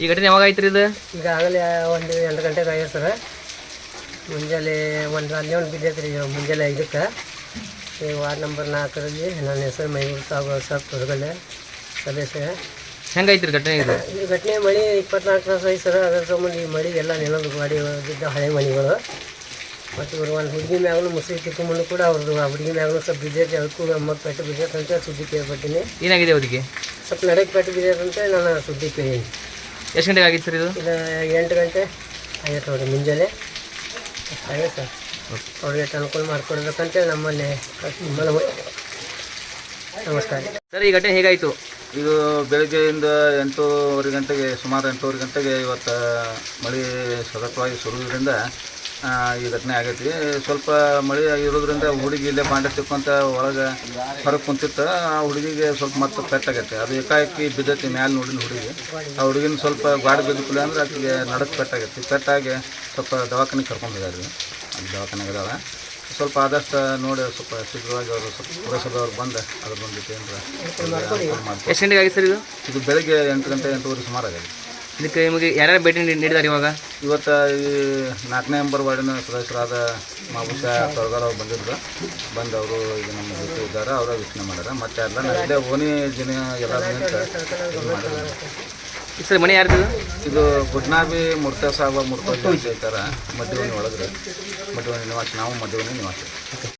ಈ ಘಟನೆ ಯಾವಾಗ ಆಯ್ತು ರೀ ಇದು? ಈಗಾಗಲೇ ಒಂದು 8 ಗಂಟೆಗೆ ಆಗ್ಯದ ಸರ್. ಮುಂಜಾನೆ ಅಲ್ಲೇ ಒಂದು ಬಿದ್ದೈತೆ ರೀ ಮುಂಜಾನೆ 5ಕ್ಕೆ. ಈ ವಾರ್ಡ್ ನಂಬರ್ 4ರಲ್ಲಿ ನನ್ನ ಹೆಸರು ಮೈಬೂಬ್ ಸಾಬ್ ತೊಡಗಲ್ಲೆ ಸದಸ್ಯ. ಹೆಂಗೈತ್ರಿ ಘಟನೆ ಇದು? ಈ ಘಟನೆ ಮಳೆ 24 ತಾಸು ಐತೆ ಸರ್. ಅದರ ಸಂಬಂಧ ಈ ಮಳೆ ಎಲ್ಲ ನೆಲದ ಗಾಡಿ ಬಿದ್ದ ಹಳೆ ಮನೆಗಳು. ಮತ್ತು ಇವರು ಒಂದು ಹುಡುಗಿ ಮ್ಯಾಗಲೂ ಮುಸುರಿ ಕಿತ್ಕೊಂಡ್ಬಂದು ಕೂಡ ಅವ್ರದ್ದು ಆ ಹುಡುಗಿ ಮ್ಯಾಗಲೂ ಸ್ವಲ್ಪ ಬಿದ್ದೈತೆ. ಅದಕ್ಕೂ ಮತ್ತೆ ಪೆಟ್ಟು ಬಿದ್ದೈತೆ ಅಂತ ಸುದ್ದಿ ಕೇಳ್ಪಟ್ಟಿನಿ. ಏನಾಗಿದೆ ಅವರಿಗೆ? ಸ್ವಲ್ಪ ನಡೆಗೆ ಪೆಟ್ಟು ಬಿದ್ದೈತೆ ಅಂತ ನಾನು ಸುದ್ದಿ ಕೇಳೀನಿ. ಎಷ್ಟು ಗಂಟೆಗೆ ಆಗಿತ್ತು ಸರ್ ಇದು? ಇದು 8 ಗಂಟೆ ಆಗೈತೆ ನೋಡಿ ಮುಂಜಾನೆ ಆಗೈತೆ ಸರ್. ಅವ್ರಿಗೆ ಅನುಕೂಲ ಮಾಡಿಕೊಡ್ಬೇಕಂತೇಳಿ ನಮ್ಮಲ್ಲಿ ಮನವಿ. ನಮಸ್ಕಾರ ಸರ್. ಈ ಘಟನೆ ಹೇಗಾಯಿತು? ಇದು ಬೆಳಗ್ಗೆಯಿಂದ 8:30 ಗಂಟೆಗೆ ಸುಮಾರು 8:30 ಗಂಟೆಗೆ ಇವತ್ತು ಮಳೆ ಸತತವಾಗಿ ಸುರಿಯೋದ್ರಿಂದ ಈ ಘಟನೆ ಆಗೈತಿ. ಸ್ವಲ್ಪ ಮಳೆ ಆಗಿರೋದ್ರಿಂದ ಹುಡುಗಿ ಇಲ್ಲೇ ಬಾಂಡೆ ತಿಕ್ಕೊಂತ ಹೊರಗೆ ಕುಂತಿತ್ತು. ಆ ಹುಡುಗಿಗೆ ಸ್ವಲ್ಪ ಮತ್ತೆ ಪೆಟ್ಟಾಗೈತೆ. ಅದು ಏಕಾಏಕಿ ಬಿದ್ದೈತಿ ಮ್ಯಾಲೆ ನೋಡಿದ ಹುಡುಗಿ. ಆ ಹುಡುಗಿನ ಸ್ವಲ್ಪ ಗಾಡಿ ಬಿದ್ದಿಲ್ಲ ಅಂದ್ರೆ ಆಕೆಗೆ ನಡಕ್ಕೆ ಪೆಟ್ಟಾಗೈತಿ. ಪೆಟ್ಟಾಗಿ ಸ್ವಲ್ಪ ದವಾಖಾನೆಗೆ ಕರ್ಕೊಂಡು ಹೋಗ್ಯಾರ. ಅಲ್ಲಿ ದವಾಖಾನೆಗೆ ಇದಾವೆ. ಸ್ವಲ್ಪ ಆದಷ್ಟು ನೋಡಿ ಸ್ವಲ್ಪ ಶೀಘ್ರವಾಗಿ ಅವರು ಸ್ವಲ್ಪ ಪುರಸಭೆಯವ್ರು ಬಂದು ಅದ್ರ ಬಂದಿತ್ತು ಏನಾರ. ಎಷ್ಟು ಗಂಟೆಗೆ ಆಗಿದೆ ಸರ್ ಇದು? ಇದು ಬೆಳಗ್ಗೆ 8 ಗಂಟೆ 8:30 ಸುಮಾರು ಆಗಿದೆ. ಇದಕ್ಕೆ ನಿಮಗೆ ಯಾರ್ಯಾರು ಭೇಟಿ ನೀಡಿದ್ದಾರೆ ಇವಾಗ? ಇವತ್ತು ಈ 4ನೇ ನಂಬರ್ ವಾರ್ಡಿನ ಸದಸ್ಯರಾದ ಮಾಬೂಷ ತೊಳಗಾರ್ ಅವ್ರು ಬಂದಿದ್ರು. ಬಂದು ಅವರು ಈಗ ನಮ್ಮ ಜೊತೆ ಇದ್ದಾರೆ. ಅವರ ವೀಕ್ಷಣೆ ಮಾಡ್ಯಾರ. ಮತ್ತೆ ಎಲ್ಲ ನಾವು ಇಲ್ಲೇ ಓಣಿ ಜನ ಎಲ್ಲ ಮಾಡಿದ್ದಾರೆ. ಸರ್ ಮನೆ ಯಾರ್ದು? ಇದು ಗುಡ್ನಾಬಿ ಮುರ್ತಾ ಸಾಹೇಬ ಮುರ್ತಾ ಇದ್ದಾರೆ ಮಧ್ಯವನಿ ಒಳಗ್ರೆ. ಮಧ್ಯವನಿ ನಿವಾಸ. ನಾವು ಮಧ್ಯವನಿ ನಿವಾಸ.